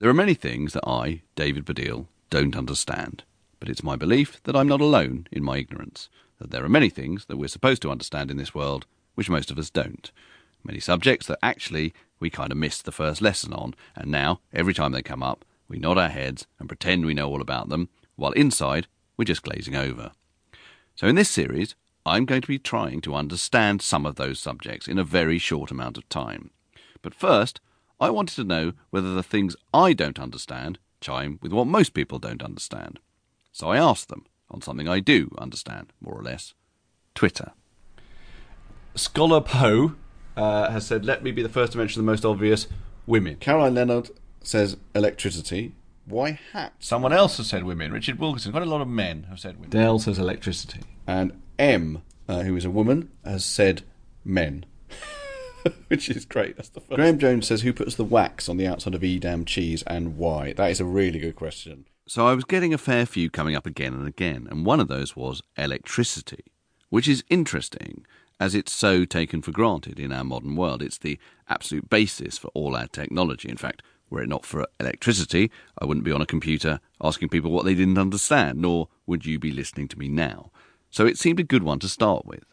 There are many things that I, David Baddiel, don't understand, but it's my belief that I'm not alone in my ignorance, that there are many things that we're supposed to understand in this world which most of us don't. Many subjects that actually we kind of missed the first lesson on, and now, every time they come up, we nod our heads and pretend we know all about them, while inside we're just glazing over. So in this series, I'm going to be trying to understand some of those subjects in a very short amount of time. But first, I wanted to know whether the things I don't understand chime with what most people don't understand. So I asked them on something I do understand, more or less. Twitter. Scholar Poe has said, let me be the first to mention the most obvious, women. Caroline Leonard says electricity. Why hats? Someone else has said women. Richard Wilkinson. Quite a lot of men have said women. Dale says electricity. And M, who is a woman, has said men. Which is great. That's the first. Graham Jones says, who puts the wax on the outside of Edam cheese and why? That is a really good question. So I was getting a fair few coming up again and again, and one of those was electricity, which is interesting as it's so taken for granted in our modern world. It's the absolute basis for all our technology. In fact, were it not for electricity, I wouldn't be on a computer asking people what they didn't understand, nor would you be listening to me now. So it seemed a good one to start with.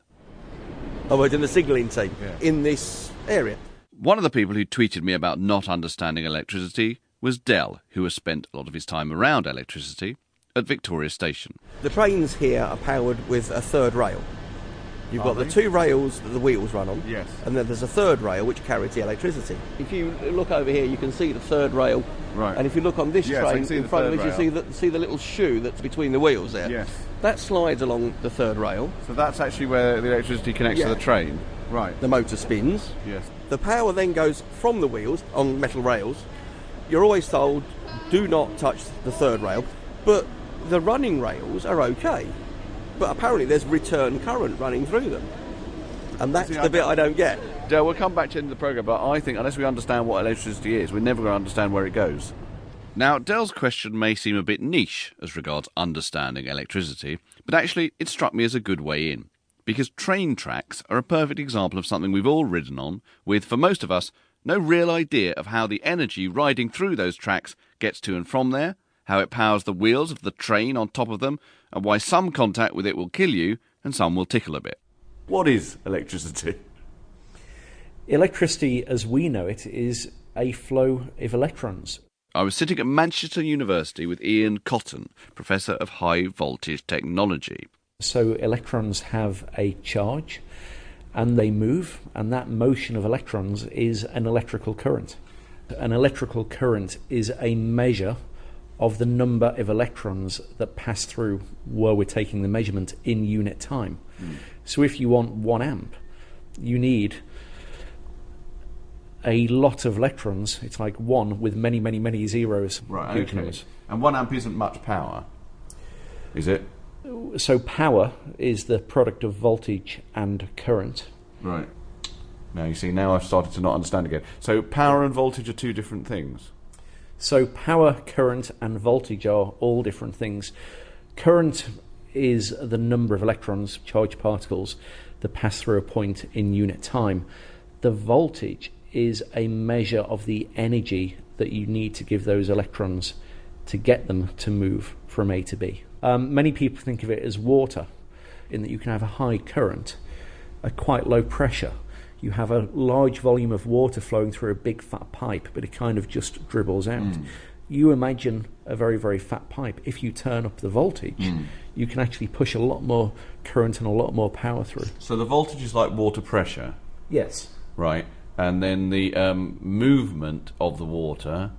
I worked in the signalling team in this area. One of the people who tweeted me about not understanding electricity was Dell, who has spent a lot of his time around electricity at Victoria Station. The trains here are powered with a third rail. You've got the two rails that the wheels run on, Yes. and then there's a third rail which carries the electricity. If you look over here, you can see the third rail. Right. And if you look on this Yes, I train can see in the front of third us, you see the little shoe that's between the wheels there. Yes. That slides along the third rail. So that's actually where the electricity connects to the train. Right. The motor spins. Yes. The power then goes from the wheels on metal rails. You're always told, do not touch the third rail, but the running rails are okay. But apparently there's return current running through them. And that's the bit I don't get. Dale, we'll come back to the end of the programme, but I think unless we understand what electricity is, we're never going to understand where it goes. Now, Dell's question may seem a bit niche as regards understanding electricity, but actually it struck me as a good way in, because train tracks are a perfect example of something we've all ridden on, with, for most of us, no real idea of how the energy riding through those tracks gets to and from there, how it powers the wheels of the train on top of them, and why some contact with it will kill you and some will tickle a bit. What is electricity? Electricity, as we know it, is a flow of electrons. I was sitting at Manchester University with Ian Cotton, Professor of High Voltage Technology. So electrons have a charge and they move, and that motion of electrons is an electrical current. An electrical current is a measure of the number of electrons that pass through where we're taking the measurement in unit time. So if you want 1 amp, you need a lot of electrons. It's like 1 with many, many, many zeros. Right, huge okay. numbers. And 1 amp isn't much power, is it? So power is the product of voltage and current. Right. Now you see, now I've started to not understand again. So power and voltage are two different things. So power, current and voltage are all different things. Current is the number of electrons, charged particles, that pass through a point in unit time. The voltage is a measure of the energy that you need to give those electrons to get them to move from A to B. Many people think of it as water, in that you can have a high current at quite low pressure. You have a large volume of water flowing through a big fat pipe, but it kind of just dribbles out. You imagine a very, very fat pipe. If you turn up the voltage, you can actually push a lot more current and a lot more power through. So the voltage is like water pressure. Yes. Right. And then the movement of the water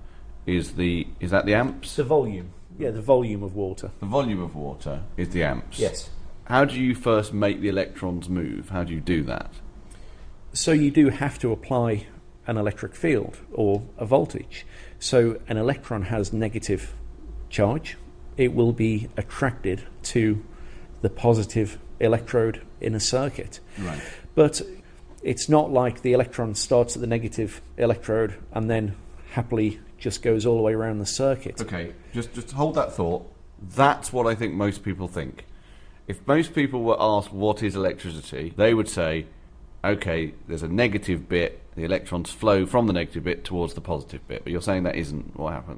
is that the amps? The volume. Yeah, the volume of water. The volume of water is the amps. Yes. How do you first make the electrons move? How do you do that? So you do have to apply an electric field or a voltage. So an electron has negative charge. It will be attracted to the positive electrode in a circuit. Right. But it's not like the electron starts at the negative electrode and then happily just goes all the way around the circuit. Okay, just hold that thought. That's what I think most people think. If most people were asked what is electricity, they would say okay, there's a negative bit, the electrons flow from the negative bit towards the positive bit, but you're saying that isn't what happens.